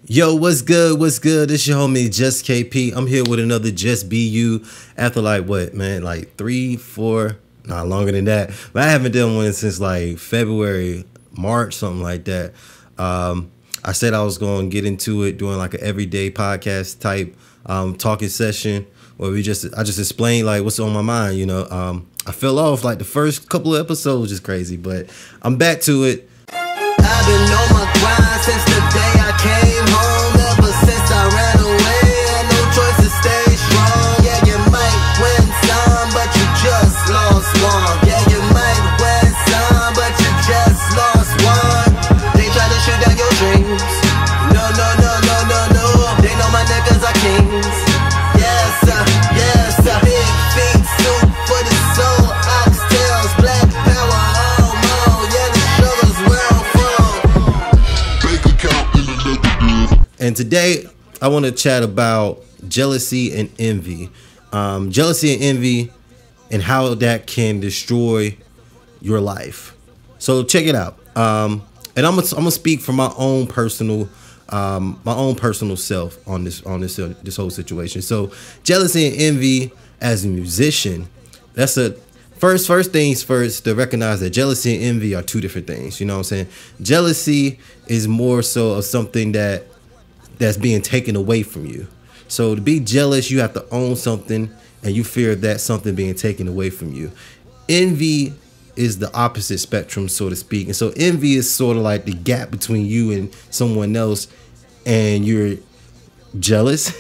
Yo, what's good? What's good? This your homie Just KP. I'm here with another JuztBU after like what, man, like 3, 4, not longer than that. But I haven't done one since like February, March, something like that. I said I was going to get into it, doing like an everyday podcast type talking session where I just explain like what's on my mind. I fell off like the first couple of episodes, just crazy, but I'm back to it. I've been on my grind since the day I came home. Ever since I ran away, had no choice to stay strong. Yeah, you might win some, but you just lost one. Yeah, you might win some, but you just lost one. They try to shoot down your dreams. No, no, no, no, no, no. They know my niggas are kings. Yes, sir, yes, sir. Big feet, suit for the soul. Oxtails, black power, all more. Yeah, the struggle's where I'm from. And today I want to chat about jealousy and envy. Jealousy and envy and how that can destroy your life. So check it out. And I'm gonna speak from my own personal self on this whole situation. So jealousy and envy as a musician, that's a first things first, to recognize that jealousy and envy are two different things. You know what I'm saying? Jealousy is more so of something that's being taken away from you. So to be jealous, you have to own something and you fear that something being taken away from you. Envy is the opposite spectrum, so to speak. And so envy is sort of like the gap between you and someone else, and you're jealous,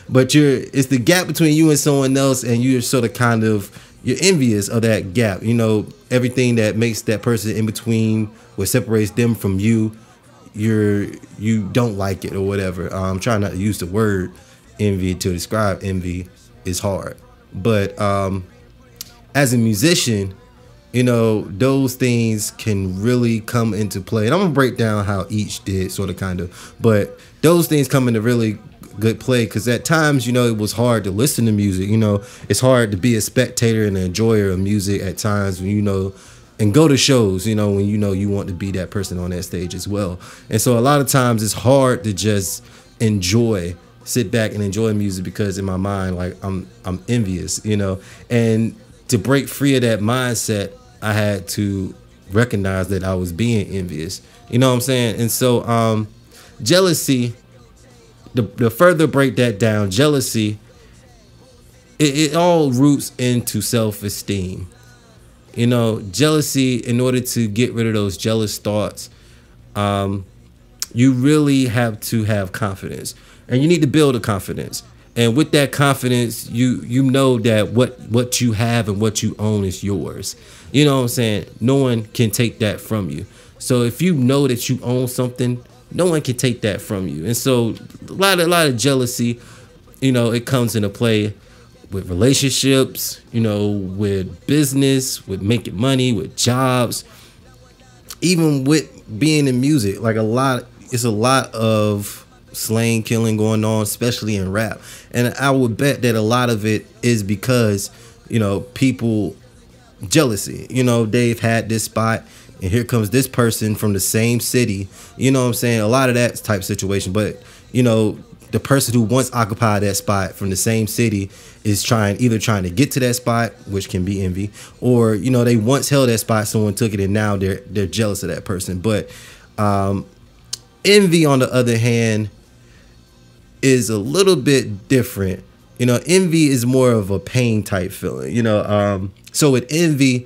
but it's the gap between you and someone else, and you're sort of you're envious of that gap. You know, everything that makes that person in between, what separates them from you, you don't like it or whatever. I'm trying not to use the word envy to describe envy, is hard. But as a musician, you know, those things can really come into play. And I'm gonna break down how each did, sort of, kind of. But those things come into really good play, because at times, you know, it was hard to listen to music. You know, it's hard to be a spectator and an enjoyer of music at times when, you know, and go to shows, you know, when you know you want to be that person on that stage as well. And so a lot of times it's hard to just sit back and enjoy music, because in my mind, like, I'm envious, you know. And to break free of that mindset, I had to recognize that I was being envious. You know what I'm saying? And so jealousy, the further break that down, jealousy, it all roots into self-esteem. You know, jealousy, in order to get rid of those jealous thoughts, you really have to have confidence, and you need to build a confidence. And with that confidence, you know that what you have and what you own is yours. You know what I'm saying? No one can take that from you. So if you know that you own something, no one can take that from you. And so a lot of jealousy, you know, it comes into play with relationships, you know, with business, with making money, with jobs, even with being in music. Like it's a lot of slang killing going on, especially in rap. And I would bet that a lot of it is because, you know, people jealousy. You know, they've had this spot, and here comes this person from the same city. You know what I'm saying? A lot of that type situation. But, you know, the person who once occupied that spot from the same city is either trying to get to that spot, which can be envy, or, you know, they once held that spot, someone took it, and now they're jealous of that person. But envy, on the other hand, is a little bit different. You know, envy is more of a pain type feeling. You know, so with envy,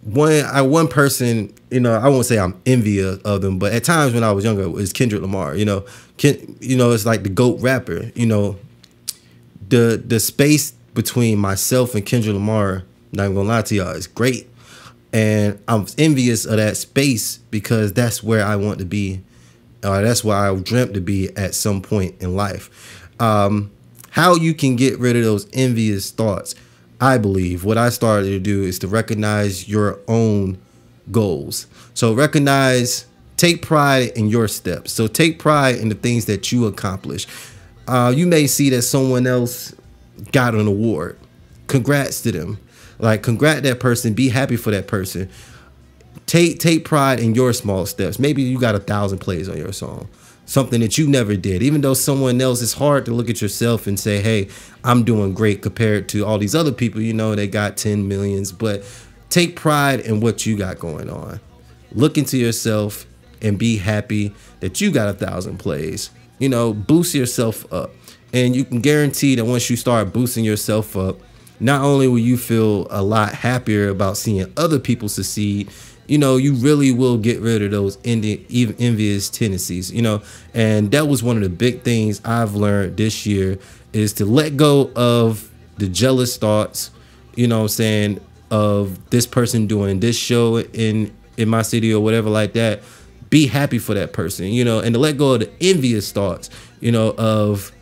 one person, you know, I won't say I'm envious of them, but at times when I was younger, it was Kendrick Lamar. You know, it's like the GOAT rapper. You know, the space between myself and Kendrick Lamar, not even gonna lie to y'all, is great, and I'm envious of that space, because that's where I want to be. That's where I dreamt to be at some point in life. How you can get rid of those envious thoughts, I believe what I started to do is to recognize your own goals. So take pride in your steps. So take pride in the things that you accomplish. You may see that someone else got an award. Congrats to them. Like, congrat that person. Be happy for that person. take pride in your small steps. Maybe you got 1,000 plays on your song, something that you never did. Even though someone else, it's hard to look at yourself and say, hey, I'm doing great compared to all these other people, you know, they got 10 millions. But take pride in what you got going on. Look into yourself and be happy that you got 1,000 plays. You know, boost yourself up. And you can guarantee that once you start boosting yourself up, not only will you feel a lot happier about seeing other people succeed, you know, you really will get rid of those envious tendencies, you know. And that was one of the big things I've learned this year, is to let go of the jealous thoughts, you know what I'm saying, of this person doing this show in my city or whatever like that. Be happy for that person, you know, and to let go of the envious thoughts, you know, of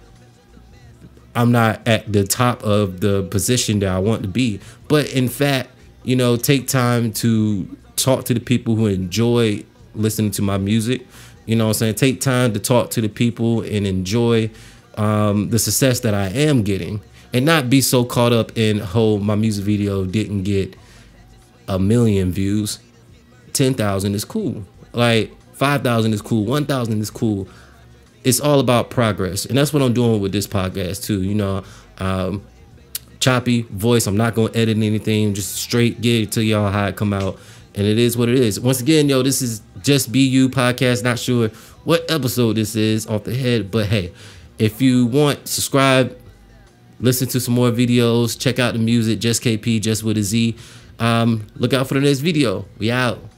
I'm not at the top of the position that I want to be. But in fact, you know, take time to talk to the people who enjoy listening to my music. You know what I'm saying? Take time to talk to the people and enjoy the success that I am getting, and not be so caught up in, oh, my music video didn't get 1 million views. 10,000 is cool. Like 5,000 is cool. 1,000 is cool. It's all about progress. And that's what I'm doing with this podcast too. You know, choppy voice. I'm not going to edit anything. Just straight get it to y'all how it come out. And it is what it is. Once again, yo, this is JuztBU podcast. Not sure what episode this is off the head, but hey, if you want, subscribe, listen to some more videos, check out the music, Just KP, just with a Z. Look out for the next video. We out.